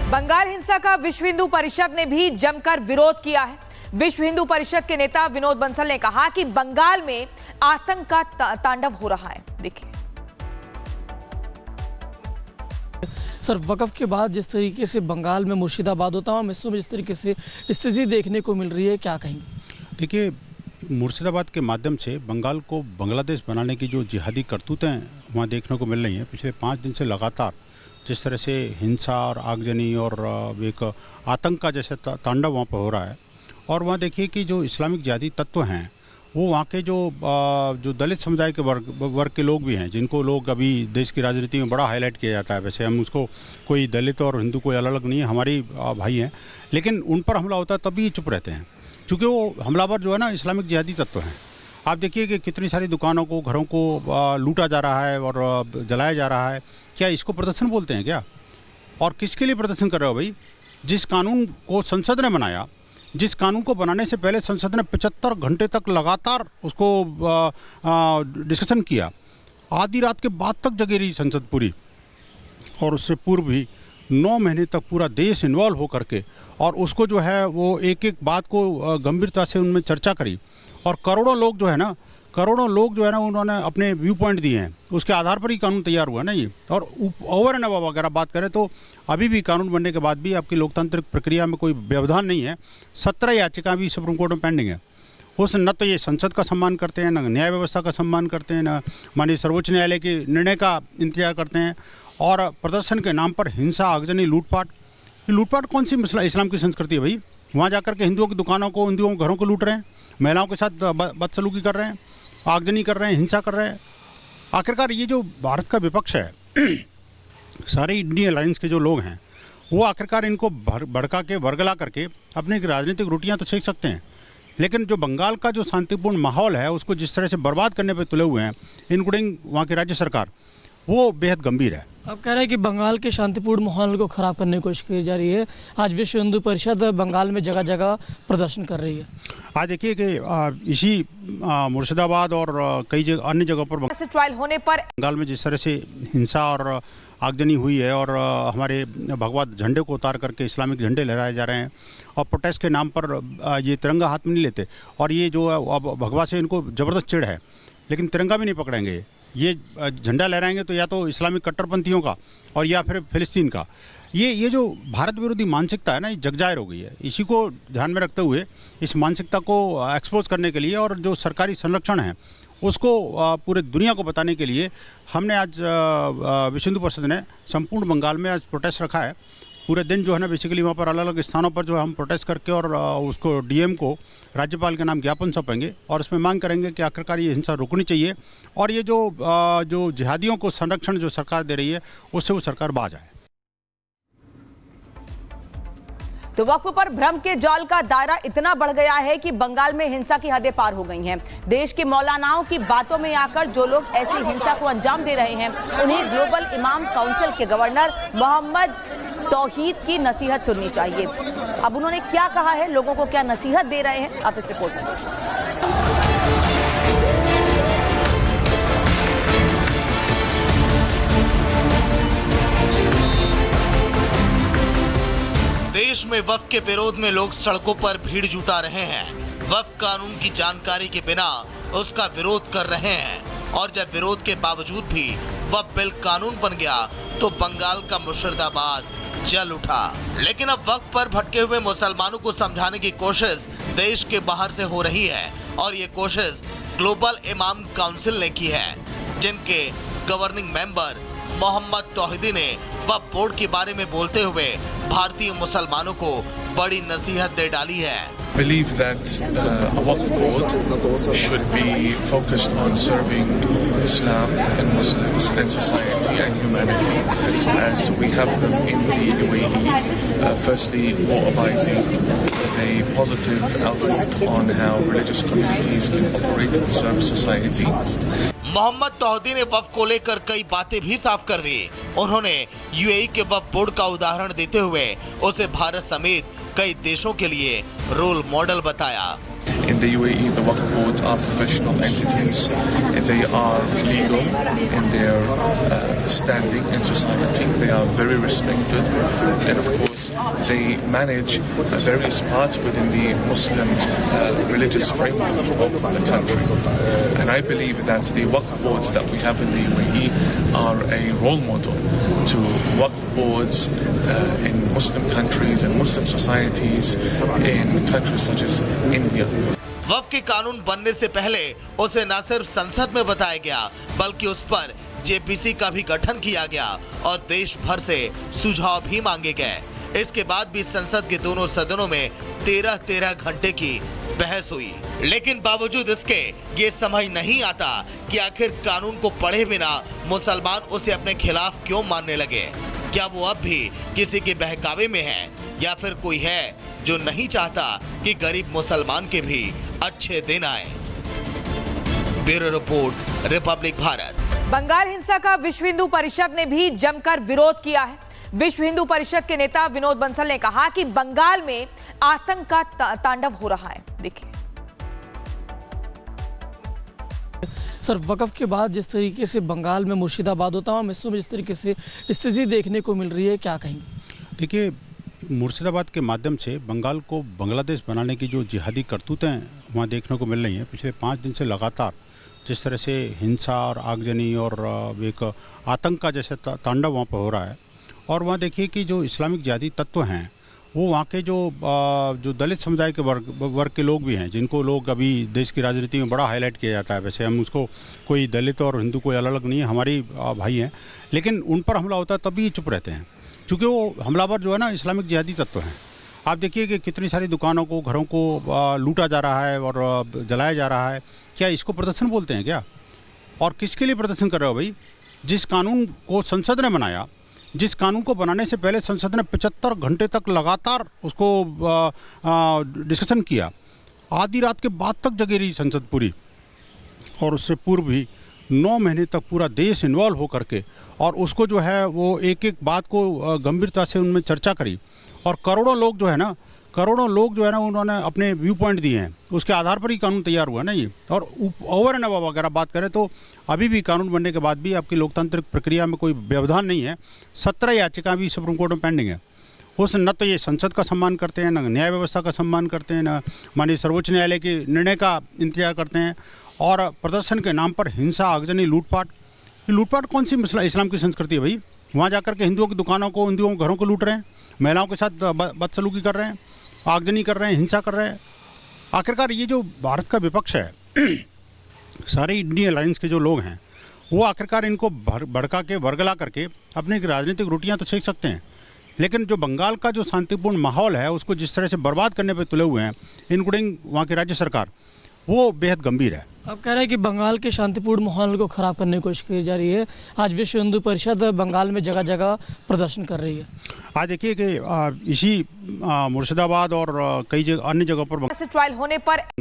बंगाल हिंसा का विश्व हिंदू परिषद ने भी जमकर विरोध किया है। विश्व हिंदू परिषद के नेता विनोद बंसल ने कहा कि बंगाल में आतंक का तांडव हो रहा है। देखिए सर, वक़्फ़ के बाद जिस तरीके से बंगाल में मुर्शिदाबाद होता है, हिस्सों में जिस तरीके से स्थिति देखने को मिल रही है, क्या कहेंगे? देखिए, मुर्शिदाबाद के माध्यम से बंगाल को बांग्लादेश बनाने की जो जिहादी करतूतें वहाँ देखने को मिल रही हैं, पिछले 5 दिन से लगातार जिस तरह से हिंसा और आगजनी और एक आतंक का जैसे तांडव वहाँ पर हो रहा है। और वहाँ देखिए कि जो इस्लामिक जिहादी तत्व हैं वो वहाँ के जो दलित समुदाय के वर्ग के लोग भी हैं, जिनको लोग अभी देश की राजनीति में बड़ा हाईलाइट किया जाता है। वैसे हम उसको कोई दलित और हिंदू कोई अलग अलग नहीं है, हमारी भाई हैं, लेकिन उन पर हमला होता है तब भी चुप रहते हैं, क्योंकि वो हमलावर जो है ना इस्लामिक जिहादी तत्व हैं। आप देखिए कि कितनी सारी दुकानों को, घरों को लूटा जा रहा है और जलाया जा रहा है। क्या इसको प्रदर्शन बोलते हैं क्या? और किसके लिए प्रदर्शन कर रहे हो भाई? जिस कानून को संसद ने बनाया, जिस कानून को बनाने से पहले संसद ने 75 घंटे तक लगातार उसको डिस्कशन किया, आधी रात के बाद तक जगी रही संसद पूरी, और उससे पूर्व भी 9 महीने तक पूरा देश इन्वॉल्व हो करके और उसको जो है वो एक एक बात को गंभीरता से उनमें चर्चा करी। और करोड़ों लोग जो है ना उन्होंने अपने व्यू पॉइंट दिए हैं, उसके आधार पर ही कानून तैयार हुआ ना ये। और ओवर एंड अबव अगर आप बात करें तो अभी भी कानून बनने के बाद भी आपकी लोकतांत्रिक प्रक्रिया में कोई व्यवधान नहीं है। 17 याचिका भी सुप्रीम कोर्ट में पेंडिंग है। उस न तो ये संसद का सम्मान करते हैं, न न्याय व्यवस्था का सम्मान करते हैं, न माननीय सर्वोच्च न्यायालय के निर्णय का इंतजार करते हैं। और प्रदर्शन के नाम पर हिंसा, आगजनी, लूटपाट कौन सी मसला इस्लाम की संस्कृति है भाई? वहाँ जाकर के हिंदुओं की दुकानों को, हिंदुओं के घरों को लूट रहे हैं, महिलाओं के साथ बदसलूकी कर रहे हैं, आगजनी कर रहे हैं, हिंसा कर रहे हैं। आखिरकार ये जो भारत का विपक्ष है, सारे इंडियन अलायंस के जो लोग हैं, वो आखिरकार इनको भड़का के वर्गला करके अपनी राजनीतिक रोटियां तो सेक सकते हैं, लेकिन जो बंगाल का जो शांतिपूर्ण माहौल है उसको जिस तरह से बर्बाद करने पे तुले हुए हैं, इंक्लूडिंग वहाँ की राज्य सरकार, वो बेहद गंभीर है। आप कह रहे हैं कि बंगाल के शांतिपूर्ण माहौल को ख़राब करने की कोशिश की जा रही है। आज विश्व हिंदू परिषद बंगाल में जगह जगह प्रदर्शन कर रही है। आज देखिए कि इसी मुर्शिदाबाद और कई अन्य जगहों पर ट्रायल होने पर बंगाल में जिस तरह से हिंसा और आगजनी हुई है और हमारे भगवा झंडे को उतार करके इस्लामिक झंडे लहराए जा रहे हैं और प्रोटेस्ट के नाम पर ये तिरंगा हाथ में नहीं लेते। और ये जो अब भगवा से इनको ज़बरदस्त चिढ़ है, लेकिन तिरंगा भी नहीं पकड़ेंगे। ये झंडा लहराएंगे तो या तो इस्लामिक कट्टरपंथियों का और या फिर फिलिस्तीन का। ये जो भारत विरोधी मानसिकता है ना, ये जगजाहिर हो गई है। इसी को ध्यान में रखते हुए इस मानसिकता को एक्सपोज करने के लिए और जो सरकारी संरक्षण है उसको पूरे दुनिया को बताने के लिए हमने आज विश्व हिंदू परिषद ने संपूर्ण बंगाल में आज प्रोटेस्ट रखा है। पूरे दिन जो है ना बेसिकली वहाँ पर अलग अलग स्थानों पर जो है हम प्रोटेस्ट करके और उसको डीएम को राज्यपाल के नाम ज्ञापन सौंपेंगे और उसमें मांग करेंगे कि आखिरकार ये हिंसा रुकनी चाहिए और ये जो जिहादियों को संरक्षण जो सरकार दे रही है उससे वो सरकार बाज आए। तो वक्फ पर भ्रम के जाल का दायरा इतना बढ़ गया है कि बंगाल में हिंसा की हदें पार हो गई हैं। देश के मौलानाओं की बातों में आकर जो लोग ऐसी हिंसा को अंजाम दे रहे हैं उन्हें ग्लोबल इमाम काउंसिल के गवर्नर मोहम्मद तौहीद की नसीहत सुननी चाहिए। अब उन्होंने क्या कहा है, लोगों को क्या नसीहत दे रहे हैं, आप इस रिपोर्ट में देश में वक्फ के विरोध में लोग सड़कों पर भीड़ जुटा रहे हैं। वक्फ कानून की जानकारी के बिना उसका विरोध कर रहे हैं और जब विरोध के बावजूद भी वक्फ बिल कानून बन गया तो बंगाल का मुर्शिदाबाद जल उठा। लेकिन अब वक्फ पर भटके हुए मुसलमानों को समझाने की कोशिश देश के बाहर से हो रही है और ये कोशिश ग्लोबल इमाम काउंसिल ने की है, जिनके गवर्निंग मेंबर मोहम्मद तौहीदी ने वक्फ बोर्ड के बारे में बोलते हुए भारतीय मुसलमानों को बड़ी नसीहत दे डाली है। believe that a Waqf board should be focused on serving Islam and Muslims and society and humanity as we have them in the UAE. Firstly, law-abiding with a positive outlook on how religious communities can operate and serve society. Mohammad Tauhidi ने वक्फ को लेकर कई बातें भी साफ कर दी। उन्होंने UAE के वक्फ बोर्ड का उदाहरण देते हुए उसे भारत समेत कई देशों के लिए रोल मॉडल बताया। In the UAE, the Waqf boards are professional entities. They are legal in their standing in society. They are very respected, and of course, they manage various parts within the Muslim religious framework of the country. And I believe that the Waqf boards that we have in the UAE are a role model to Waqf boards in Muslim countries and Muslim societies in countries such as India. वक्फ के कानून बनने से पहले उसे न सिर्फ संसद में बताया गया बल्कि उस पर जेपीसी का भी गठन किया गया और देश भर से सुझाव भी मांगे गए। इसके बाद भी संसद के दोनों सदनों में 13-13 घंटे की बहस हुई, लेकिन बावजूद इसके ये समझ नहीं आता कि आखिर कानून को पढ़े बिना मुसलमान उसे अपने खिलाफ क्यों मानने लगे। क्या वो अब भी किसी के बहकावे में है या फिर कोई है जो नहीं चाहता कि गरीब मुसलमान के भी अच्छे दिन आए। Bureau report, Republic Bharat. Bengal हिंसा का विश्व हिंदू परिषद ने भी जमकर विरोध किया है। विश्व हिंदू परिषद के नेता विनोद बंसल ने कहा कि बंगाल में आतंक का तांडव हो रहा है। देखिए सर, वक़्फ़ के बाद जिस तरीके से बंगाल में मुर्शिदाबाद होता है, हिस्सों में जिस तरीके से स्थिति देखने को मिल रही है, क्या कहेंगे? देखिए, मुर्शिदाबाद के माध्यम से बंगाल को बांग्लादेश बनाने की जो जिहादी करतूतें वहाँ देखने को मिल रही हैं, पिछले 5 दिन से लगातार जिस तरह से हिंसा और आगजनी और एक आतंक का जैसे तांडव वहाँ पर हो रहा है। और वहाँ देखिए कि जो इस्लामिक जिहादी तत्व हैं वो वहाँ के जो दलित समुदाय के वर्ग के लोग भी हैं, जिनको लोग अभी देश की राजनीति में बड़ा हाईलाइट किया जाता है। वैसे हम उसको कोई दलित और हिंदू कोई अलग अलग नहीं है, हमारी भाई हैं, लेकिन उन पर हमला होता है तब भी चुप रहते हैं क्योंकि वो हमलावर जो है ना इस्लामिक जिहादी तत्व हैं। आप देखिए कि कितनी सारी दुकानों को, घरों को लूटा जा रहा है और जलाया जा रहा है। क्या इसको प्रदर्शन बोलते हैं क्या? और किसके लिए प्रदर्शन कर रहे हो भाई? जिस कानून को संसद ने बनाया, जिस कानून को बनाने से पहले संसद ने 75 घंटे तक लगातार उसको डिस्कशन किया, आधी रात के बाद तक जगी रही संसद पूरी, और उससे पूर्व भी 9 महीने तक पूरा देश इन्वॉल्व हो करके और उसको जो है वो एक एक बात को गंभीरता से उनमें चर्चा करी। और करोड़ों लोग जो है ना उन्होंने अपने व्यू पॉइंट दिए हैं, उसके आधार पर ही कानून तैयार हुआ ना ये। और ओवर एंड अबव अगर आप बात करें तो अभी भी कानून बनने के बाद भी आपकी लोकतांत्रिक प्रक्रिया में कोई व्यवधान नहीं है। 17 याचिका भी सुप्रीम कोर्ट में पेंडिंग है। उस न तो ये संसद का सम्मान करते हैं, न न्याय व्यवस्था का सम्मान करते हैं, न माननीय सर्वोच्च न्यायालय के निर्णय का इंतजार करते हैं। और प्रदर्शन के नाम पर हिंसा, आगजनी, लूटपाट। ये लूटपाट कौन सी मसला इस्लाम की संस्कृति है भाई? वहाँ जाकर के हिंदुओं की दुकानों को, हिंदुओं के घरों को लूट रहे हैं, महिलाओं के साथ बदसलूकी कर रहे हैं, आगजनी कर रहे हैं, हिंसा कर रहे हैं। आखिरकार ये जो भारत का विपक्ष है, सारे इंडियन अलायंस के जो लोग हैं, वो आखिरकार इनको भड़का के वर्गला करके अपनी राजनीतिक रोटियां तो सेक सकते हैं, लेकिन जो बंगाल का जो शांतिपूर्ण माहौल है उसको जिस तरह से बर्बाद करने पे तुले हुए हैं, इंक्लूडिंग वहाँ की राज्य सरकार, वो बेहद गंभीर है। आप कह रहे हैं कि बंगाल के शांतिपूर्ण माहौल को ख़राब करने की कोशिश की जा रही है। आज विश्व हिंदू परिषद बंगाल में जगह जगह प्रदर्शन कर रही है। आज देखिए कि इसी मुर्शिदाबाद और कई अन्य जगहों पर ट्रायल होने पर